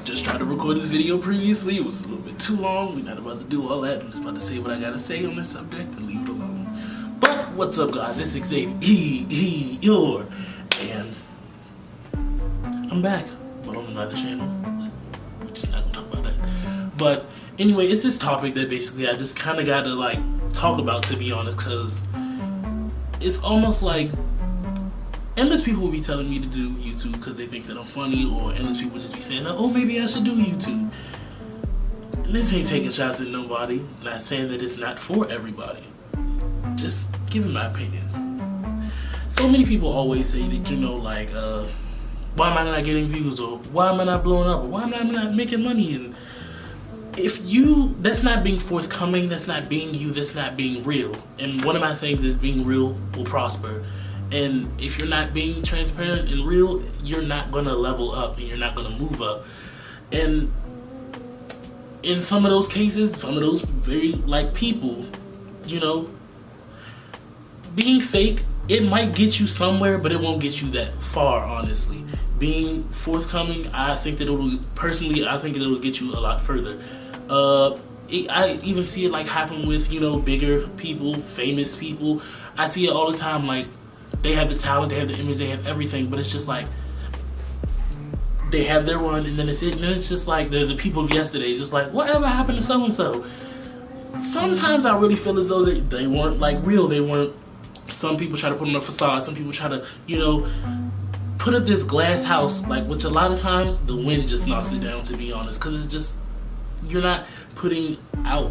Just tried to record this video previously. It was a little bit too long. We're not about to do all that. I'm just about to say what I gotta say on this subject and leave it alone. But what's up, guys? This is Xaviiiour, and I'm back, but on another channel. We're just not gonna talk about that. But anyway, it's this topic that basically I just kind of got to like talk about, to be honest, because it's almost like endless people will be telling me to do YouTube because they think that I'm funny, or endless people just be saying, oh, maybe I should do YouTube. And this ain't taking shots at nobody. Not saying that it's not for everybody. Just giving my opinion. So many people always say that, you know, like, why am I not getting views, or why am I not blowing up, or why am I not making money? And that's not being forthcoming, that's not being you, that's not being real. And one of my sayings is being real will prosper. And if you're not being transparent and real, you're not going to level up and you're not going to move up. And in some of those cases, some of those very like people, you know, being fake, it might get you somewhere, but it won't get you that far, honestly. Being forthcoming, I think that I think it'll get you a lot further. I even see it like happen with, you know, bigger people, famous people. I see it all the time. Like, they have the talent, they have the image, they have everything, but it's just like they have their run and then it's it. And then it's just like the people of yesterday, just like, whatever happened to so and so. Sometimes I really feel as though they weren't like real. They weren't. Some people try to put on a facade. Some people try to, you know, put up this glass house, like, which a lot of times the wind just knocks it down, to be honest, because it's just, you're not putting out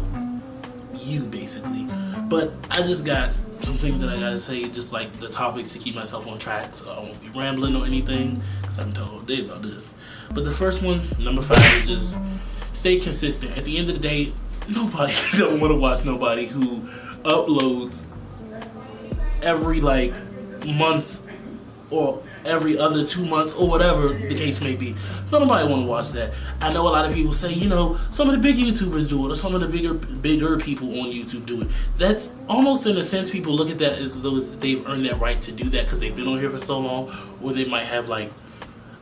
you, basically. But I just got some things that I gotta say, just like the topics to keep myself on track, so I won't be rambling or anything, because I'm told all day about this. But the first one, number 5, is just stay consistent. At the end of the day, nobody don't want to watch nobody who uploads every like month or every other 2 months or whatever the case may be. Nobody want to watch that. I know a lot of people say, you know, some of the big YouTubers do it, or some of the bigger people on YouTube do it. That's almost, in a sense, people look at that as though they've earned that right to do that because they've been on here for so long, or they might have, like,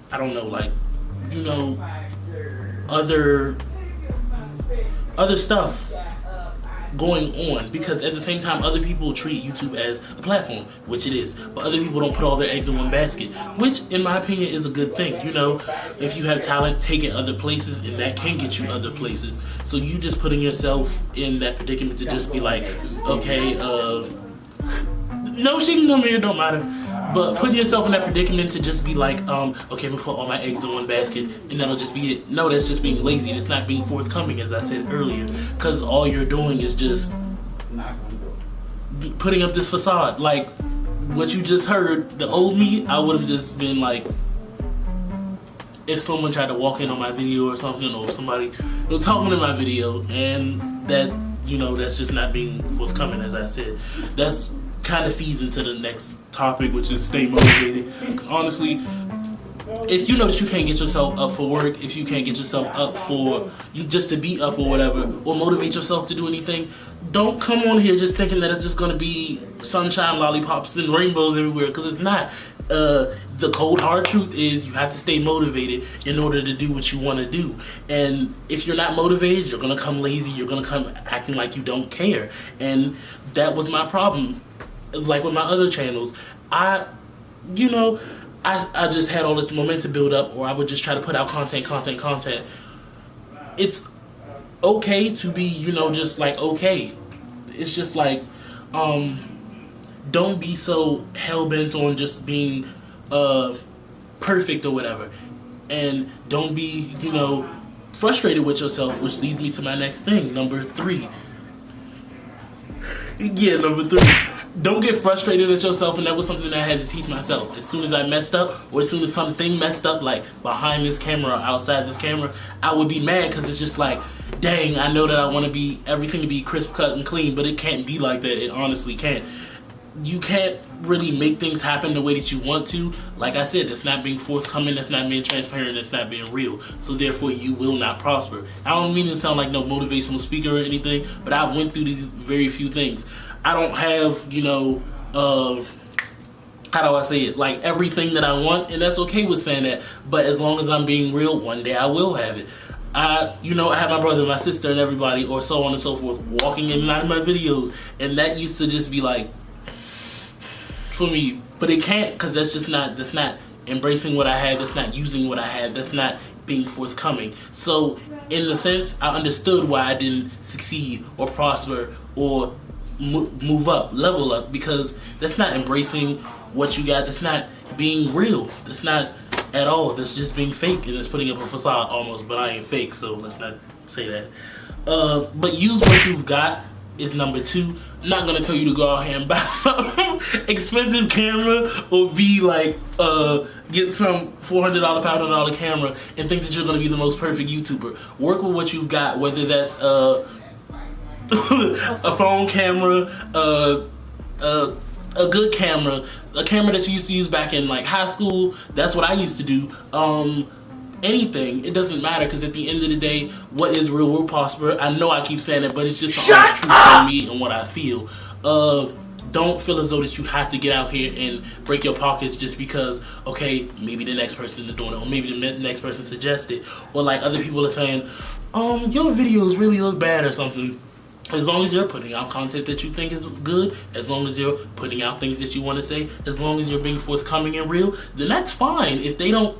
I don't know, like, you know, other stuff going on, because at the same time other people treat YouTube as a platform, which it is, but other people don't put all their eggs in one basket, which in my opinion is a good thing. You know, if you have talent, take it other places, and that can get you other places. So you just putting yourself in that predicament to just be like, okay, no, she can come here, don't matter. But putting yourself in that predicament to just be like, okay, I'm gonna put all my eggs in one basket and that'll just be it. No, that's just being lazy. That's not being forthcoming, as I said earlier. Because all you're doing is just putting up this facade. Like what you just heard, the old me, I would have just been like, if someone tried to walk in on my video or something, or somebody was talking in my video, and that, you know, that's just not being forthcoming, as I said. That's kind of feeds into the next topic, which is stay motivated. Because honestly, if you know that you can't get yourself up for work, if you can't get yourself up for you just to be up or whatever, or motivate yourself to do anything, don't come on here just thinking that it's just going to be sunshine, lollipops, and rainbows everywhere, because it's not. The cold hard truth is you have to stay motivated in order to do what you want to do. And if you're not motivated, you're going to come lazy, you're going to come acting like you don't care. And that was my problem. Like with my other channels, I just had all this momentum build up, or I would just try to put out content. It's okay to be, you know, just like okay. It's just like, don't be so hell-bent on just being perfect or whatever. And don't be, you know, frustrated with yourself, which leads me to my next thing, number 3. Yeah, number 3. Don't get frustrated at yourself, and that was something that I had to teach myself. As soon as I messed up, or as soon as something messed up, like behind this camera or outside this camera, I would be mad, because it's just like, dang, I know that I want everything to be crisp, cut, and clean, but it can't be like that. It honestly can't. You can't really make things happen the way that you want to. Like I said, that's not being forthcoming, that's not being transparent, that's not being real. So therefore, you will not prosper. I don't mean to sound like no motivational speaker or anything, but I've went through these very few things. I don't have, you know, how do I say it? Like everything that I want, and that's okay with saying that. But as long as I'm being real, one day I will have it. I have my brother, my sister, and everybody, or so on and so forth, walking in and out of my videos, and that used to just be like, for me. But it can't, because that's not embracing what I have. That's not using what I have. That's not being forthcoming. So, in a sense, I understood why I didn't succeed or prosper or move up, level up, because that's not embracing what you got. That's not being real. That's not at all. That's just being fake, and it's putting up a facade almost, but I ain't fake, so let's not say that. But use what you've got is number 2. I'm not gonna tell you to go out here and buy some expensive camera or be like get some $400, $500 camera and think that you're gonna be the most perfect YouTuber. Work with what you've got, whether that's a phone camera, a good camera, a camera that you used to use back in like high school. That's what I used to do. Anything, it doesn't matter, because at the end of the day, what is real will prosper. I know I keep saying it, but it's just the honest truth for me and what I feel. Don't feel as though that you have to get out here and break your pockets just because, okay, maybe the next person is doing it, or maybe the next person suggested, or like other people are saying, your videos really look bad or something. As long as you're putting out content that you think is good, as long as you're putting out things that you want to say, as long as you're being forthcoming and real, then that's fine. If they don't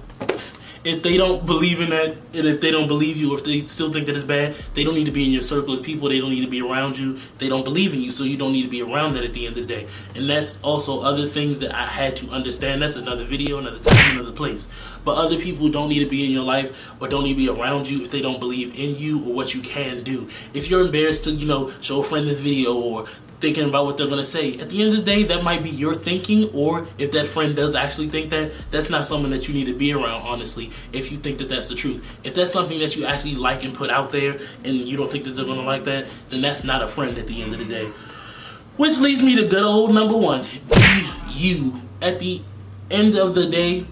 believe in that, and if they don't believe you, or if they still think that it's bad, they don't need to be in your circle of people. They don't need to be around you. They don't believe in you, so you don't need to be around that at the end of the day. And that's also other things that I had to understand. That's another video, another time, another place. But other people don't need to be in your life or don't need to be around you if they don't believe in you or what you can do. If you're embarrassed to, show a friend this video or thinking about what they're going to say, at the end of the day, that might be your thinking, or if that friend does actually think that, that's not someone that you need to be around, honestly, if you think that that's the truth. If that's something that you actually like and put out there and you don't think that they're going to like that, then that's not a friend at the end of the day. Which leads me to good old number 1, be you. At the end of the day,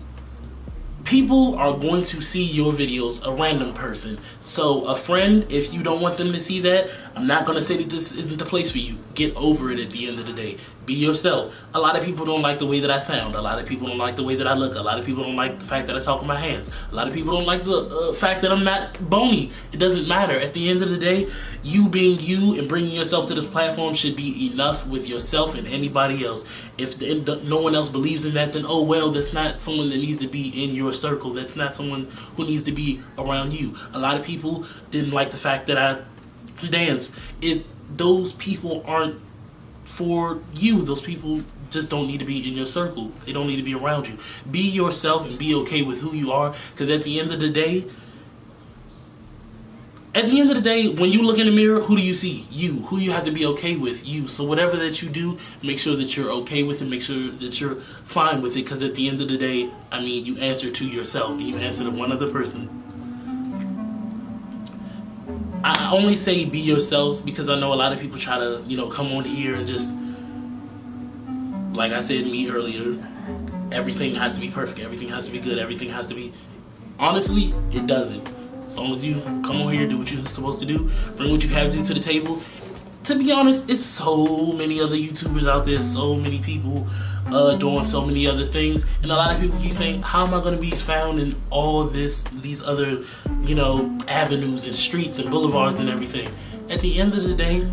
people are going to see your videos, a random person. So a friend, if you don't want them to see that, I'm not going to say that this isn't the place for you. Get over it at the end of the day. Be yourself. A lot of people don't like the way that I sound. A lot of people don't like the way that I look. A lot of people don't like the fact that I talk with my hands. A lot of people don't like the fact that I'm not bony. It doesn't matter. At the end of the day, you being you and bringing yourself to this platform should be enough with yourself and anybody else. If no one else believes in that, then oh well, that's not someone that needs to be in your circle. That's not someone who needs to be around you. A lot of people didn't like the fact that I dance. Those people aren't for you. Those people just don't need to be in your circle. They don't need to be around you. Be yourself and be okay with who you are, because at the end of the day, when you look in the mirror, who do you see? You. Who you have to be okay with? You. So whatever that you do, make sure that you're okay with it. Make sure that you're fine with it, because at the end of the day, you answer to yourself and you answer to one other person. I only say be yourself because I know a lot of people try to, come on here and just, like I said me earlier, everything has to be perfect, everything has to be good, everything has to be... Honestly, it doesn't. As long as you come on here, do what you're supposed to do, bring what you have to the table. To be honest, it's so many other YouTubers out there, so many people doing so many other things, and a lot of people keep saying, how am I going to be found in all these other, avenues and streets and boulevards and everything? At the end of the day,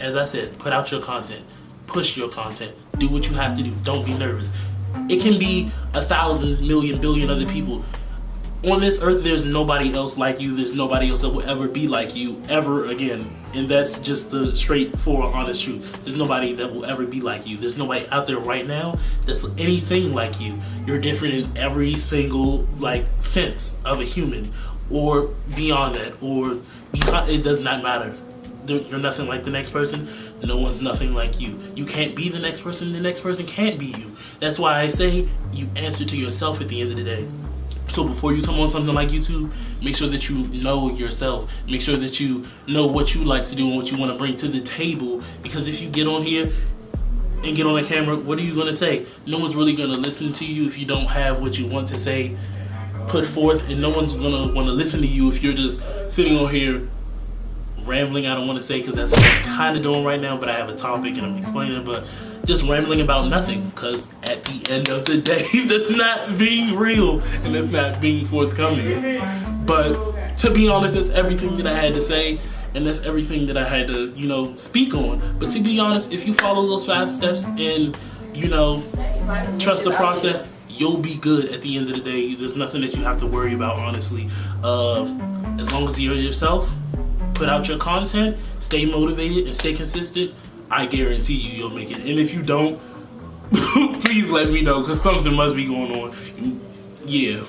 as I said, put out your content, push your content, do what you have to do, don't be nervous. It can be 1,000, million, billion other people. On this earth, there's nobody else like you. There's nobody else that will ever be like you ever again. And that's just the straightforward, honest truth. There's nobody that will ever be like you. There's nobody out there right now that's anything like you. You're different in every single, sense of a human. Or beyond that. Or it does not matter. You're nothing like the next person. No one's nothing like you. You can't be the next person. The next person can't be you. That's why I say you answer to yourself at the end of the day. So before you come on something like YouTube, make sure that you know yourself. Make sure that you know what you like to do and what you want to bring to the table. Because if you get on here and get on the camera, what are you going to say? No one's really going to listen to you if you don't have what you want to say put forth. And no one's going to want to listen to you if you're just sitting on here rambling, I don't want to say, because that's what I'm kind of doing right now, but I have a topic and I'm explaining, but just rambling about nothing, because at the end of the day, that's not being real and that's not being forthcoming. But to be honest, that's everything that I had to say, and that's everything that I had to, you know, speak on. But to be honest, if you follow those 5 steps and, you know, trust the process, you'll be good at the end of the day. There's nothing that you have to worry about, honestly. As long as you're yourself, put out your content, stay motivated, and stay consistent, I guarantee you'll make it. And if you don't, please let me know, because something must be going on. Yeah,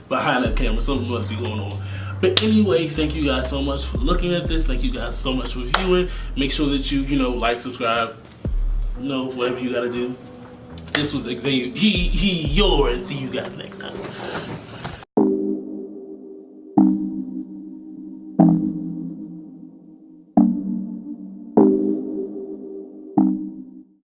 behind that camera, something must be going on. But anyway, thank you guys so much for looking at this. Thank you guys so much for viewing. Make sure that you know, like, subscribe, you know, whatever you gotta do. This was Xaviiiour, and see you guys next time.